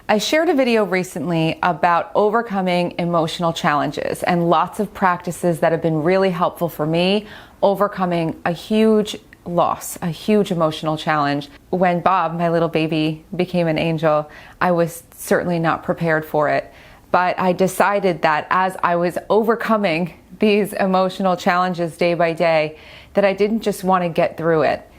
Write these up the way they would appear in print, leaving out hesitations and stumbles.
I shared a video recently about overcoming emotional challenges and lots of practices that have been really helpful for me overcoming a huge loss, a huge emotional challenge. When Bob, my little baby, became an angel, I was certainly not prepared for it. But I decided that as I was overcoming these emotional challenges day by day, that I didn't just want to get through it.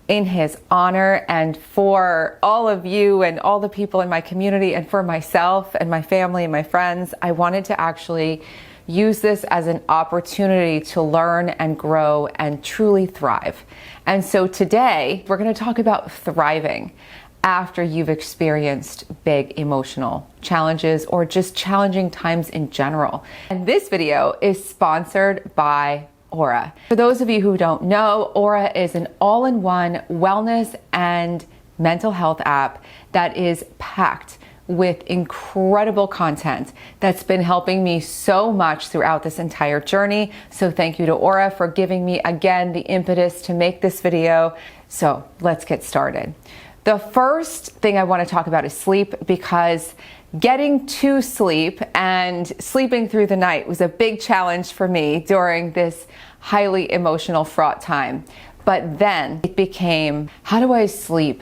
In his honor and for all of you and all the people in my community and for myself and my family and my friends, I wanted to actually use this as an opportunity to learn and grow and truly thrive. And so today we're going to talk about thriving after you've experienced big emotional challenges or just challenging times in general. And this video is sponsored by Aura. For those of you who don't know, Aura is an all-in-one wellness and mental health app that is packed with incredible content that's been helping me so much throughout this entire journey. So thank you to Aura for giving me again the impetus to make this video. So let's get started. The first thing I want to talk about is sleep, because getting to sleep and sleeping through the night was a big challenge for me during this highly emotional, fraught time. But then it became, how do I sleep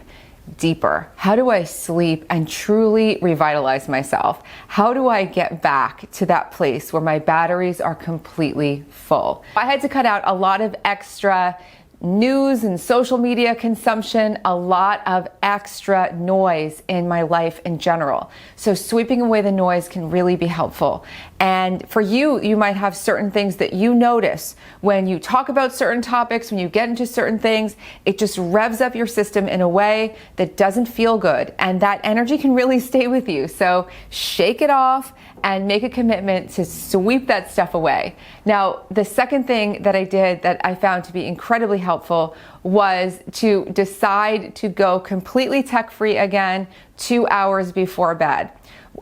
deeper? How do I sleep and truly revitalize myself? How do I get back to that place where my batteries are completely full? I had to cut out a lot of extra news and social media consumption, a lot of extra noise in my life in general. So sweeping away the noise can really be helpful. And for you, you might have certain things that you notice when you talk about certain topics, when you get into certain things, it just revs up your system in a way that doesn't feel good. And that energy can really stay with you. So shake it off and make a commitment to sweep that stuff away. Now, the second thing that I did that I found to be incredibly helpful was to decide to go completely tech-free again 2 hours before bed.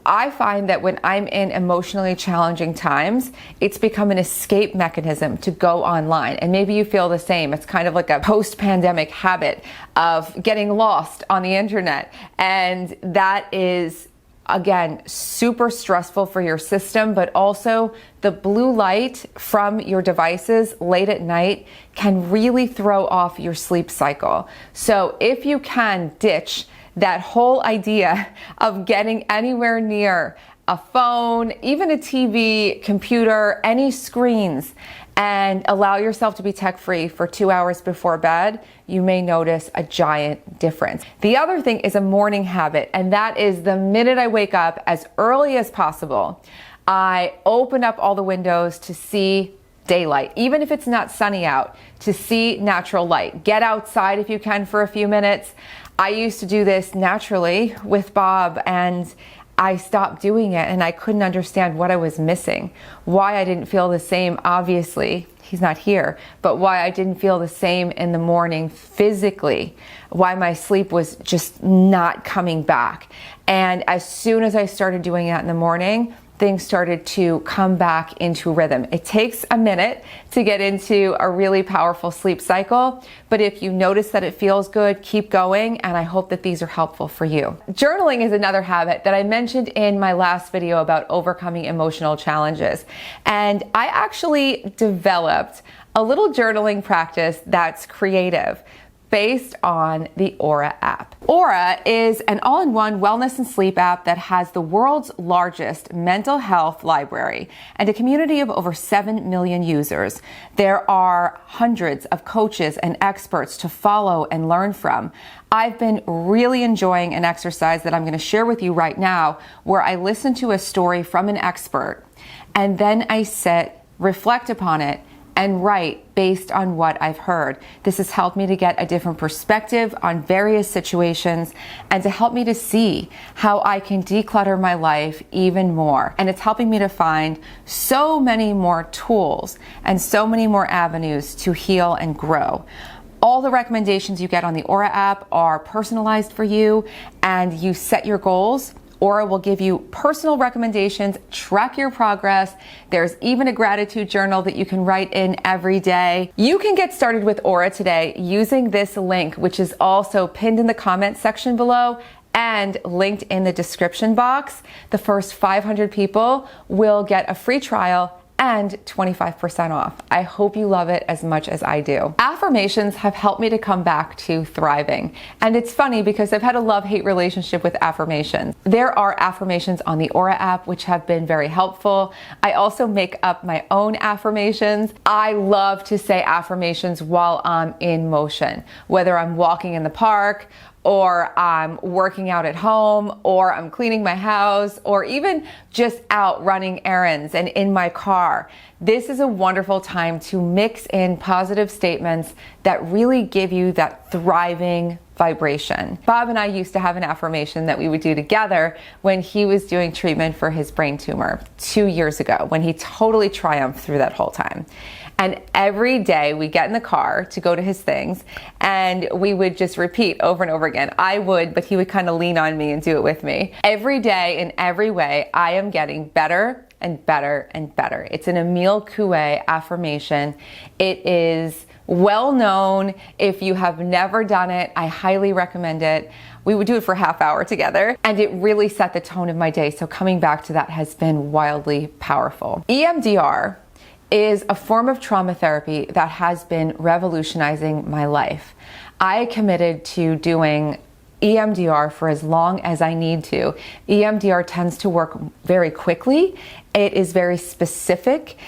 I find that when I'm in emotionally challenging times, it's become an escape mechanism to go online. And maybe you feel the same. It's kind of like a post-pandemic habit of getting lost on the internet. And that is, again, super stressful for your system, but also the blue light from your devices late at night can really throw off your sleep cycle. So if you can ditch that whole idea of getting anywhere near a phone, even a TV, computer, any screens, and allow yourself to be tech-free for 2 hours before bed, you may notice a giant difference. The other thing is a morning habit, and that is the minute I wake up, as early as possible, I open up all the windows to see daylight, even if it's not sunny out, to see natural light. Get outside if you can for a few minutes. I used to do this naturally with Bob, and I stopped doing it and I couldn't understand what I was missing, why I didn't feel the same. Obviously, he's not here, but why I didn't feel the same in the morning physically, why my sleep was just not coming back. And as soon as I started doing that in the morning, things started to come back into rhythm. It takes a minute to get into a really powerful sleep cycle, but if you notice that it feels good, keep going, and I hope that these are helpful for you. Journaling is another habit that I mentioned in my last video about overcoming emotional challenges. And I actually developed a little journaling practice that's creative, based on the Aura app. Aura is an all-in-one wellness and sleep app that has the world's largest mental health library and a community of over 7 million users. There are hundreds of coaches and experts to follow and learn from. I've been really enjoying an exercise that I'm going to share with you right now, where I listen to a story from an expert and then I sit, reflect upon it, and write based on what I've heard. This has helped me to get a different perspective on various situations and to help me to see how I can declutter my life even more. And it's helping me to find so many more tools and so many more avenues to heal and grow. All the recommendations you get on the Aura app are personalized for you, and you set your goals. Aura will give you personal recommendations, track your progress. There's even a gratitude journal that you can write in every day. You can get started with Aura today using this link, which is also pinned in the comments section below, And linked in the description box, the first 500 people will get a free trial and 25% off. I hope you love it as much as I do. Affirmations have helped me to come back to thriving. And it's funny because I've had a love-hate relationship with affirmations. There are affirmations on the Aura app, which have been very helpful. I also make up my own affirmations. I love to say affirmations while I'm in motion, whether I'm walking in the park, or I'm working out at home, or I'm cleaning my house, or even just out running errands and in my car. This is a wonderful time to mix in positive statements that really give you that thriving vibration. Bob and I used to have an affirmation that we would do together when he was doing treatment for his brain tumor 2 years ago, when he totally triumphed through that whole time. And every day we get in the car to go to his things and we would just repeat over and over again. I would, but he would kind of lean on me and do it with me. Every day in every way, I am getting better and better and better. It's an Emile Coué affirmation. It is well known. If you have never done it, I highly recommend it. We would do it for a half hour together and it really set the tone of my day. So coming back to that has been wildly powerful. EMDR is a form of trauma therapy that has been revolutionizing my life. I committed to doing EMDR for as long as I need to. EMDR tends to work very quickly. It is very specific.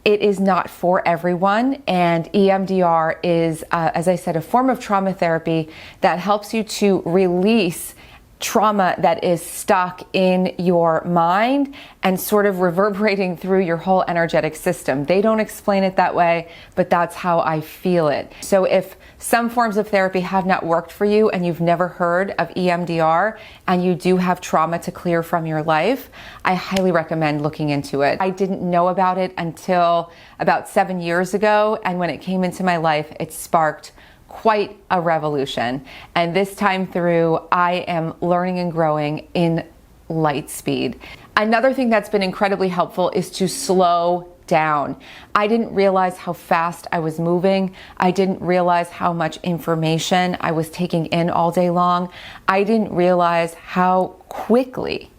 It is not for everyone, and EMDR is, as I said, a form of trauma therapy that helps you to release trauma that is stuck in your mind and sort of reverberating through your whole energetic system. They don't explain it that way, but that's how I feel it. So if some forms of therapy have not worked for you and you've never heard of EMDR and you do have trauma to clear from your life, I highly recommend looking into it. I didn't know about it until about 7 years ago, and when it came into my life, it sparked quite a revolution. And this time through, I am learning and growing in light speed. Another thing that's been incredibly helpful is to slow down. I didn't realize how fast I was moving. I didn't realize how much information I was taking in all day long. I didn't realize how quickly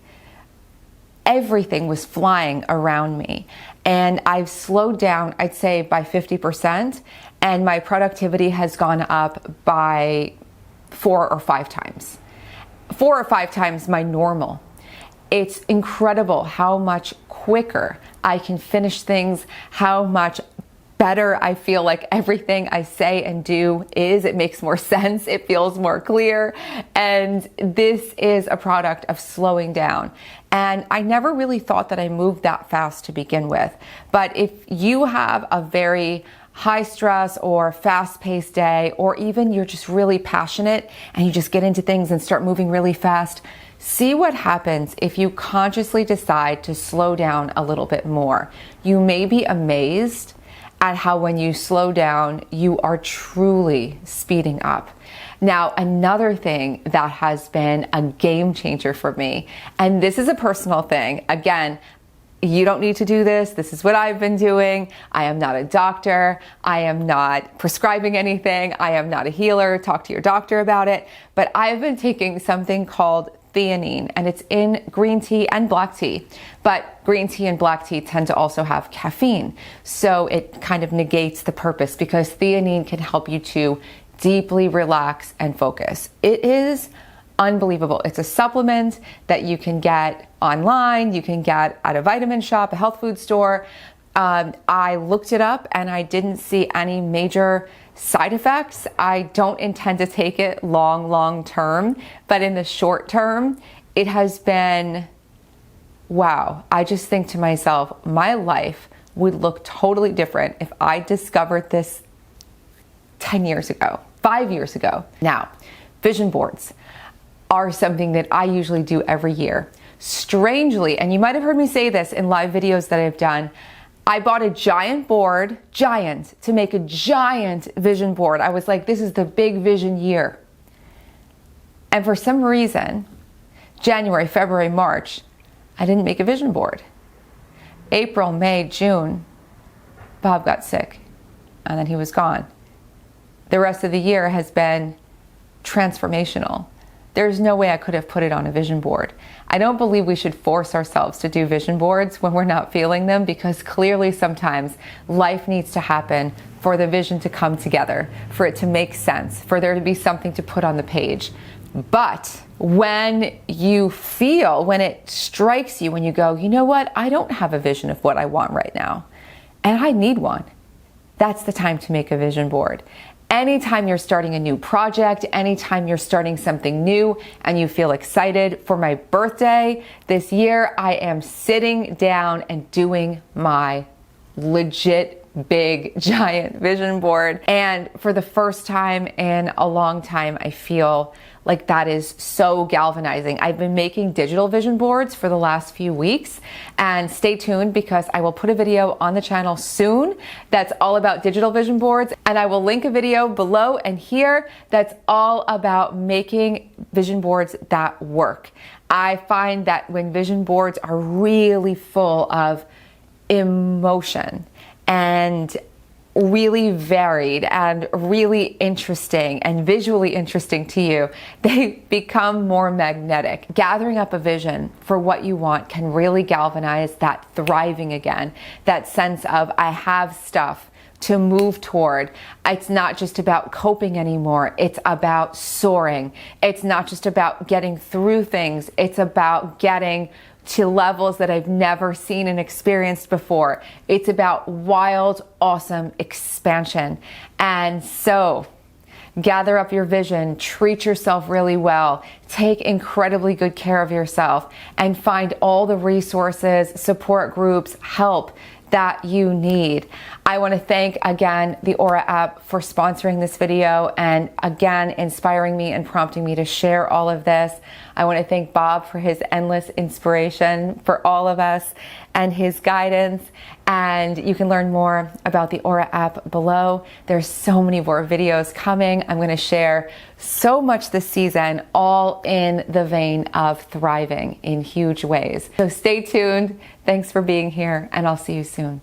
everything was flying around me. And I've slowed down, I'd say, by 50%, and my productivity has gone up by 4 or 5 times. 4 or 5 times my normal. It's incredible how much quicker I can finish things, how much better I feel like everything I say and do is. It makes more sense. It feels more clear. And this is a product of slowing down. And I never really thought that I moved that fast to begin with. But if you have a very high stress or fast paced day, or even you're just really passionate and you just get into things and start moving really fast, see what happens if you consciously decide to slow down a little bit more. You may be amazed at how when you slow down, you are truly speeding up. Now, another thing that has been a game changer for me, and this is a personal thing, again, you don't need to do this. This is what I've been doing. I am not a doctor. I am not prescribing anything. I am not a healer. Talk to your doctor about it. But I've been taking something called theanine, and it's in green tea and black tea. But green tea and black tea tend to also have caffeine. So it kind of negates the purpose, because theanine can help you to deeply relax and focus. It is unbelievable. It's a supplement that you can get online, you can get at a vitamin shop, a health food store. I looked it up and I didn't see any major side effects. I don't intend to take it long term, but in the short term, it has been, wow. I just think to myself, my life would look totally different if I discovered this 10 years ago, 5 years ago. Now, vision boards are something that I usually do every year. Strangely, and you might have heard me say this in live videos that I've done, I bought a giant board, to make a giant vision board. I was like, this is the big vision year. And for some reason, January, February, March, I didn't make a vision board. April, May, June, Bob got sick and then he was gone. The rest of the year has been transformational. there's no way I could have put it on a vision board. I don't believe we should force ourselves to do vision boards when we're not feeling them, because clearly sometimes life needs to happen for the vision to come together, for it to make sense, for there to be something to put on the page. But when you feel, when it strikes you, when you go, you know what, I don't have a vision of what I want right now, and I need one, that's the time to make a vision board. Anytime you're starting a new project, anytime you're starting something new and you feel excited, for my birthday this year, I am sitting down and doing my legit big giant vision board. And for the first time in a long time, I feel like that is so galvanizing. I've been making digital vision boards for the last few weeks, and stay tuned because I will put a video on the channel soon that's all about digital vision boards, and I will link a video below and here that's all about making vision boards that work. I find that when vision boards are really full of emotion and really varied and really interesting and visually interesting to you, they become more magnetic. Gathering up a vision for what you want can really galvanize that thriving again, that sense of I have stuff to move toward. It's not just about coping anymore. It's about soaring. It's not just about getting through things. It's about getting to levels that I've never seen and experienced before. It's about wild, awesome expansion. And so gather up your vision, treat yourself really well, take incredibly good care of yourself, and find all the resources, support groups, help that you need. I want to thank again the Aura app for sponsoring this video and again inspiring me and prompting me to share all of this. I want to thank Bob for his endless inspiration for all of us and his guidance. And you can learn more about the Aura app below. There's so many more videos coming. I'm going to share so much this season, all in the vein of thriving in huge ways. So stay tuned. Thanks for being here, and I'll see you soon.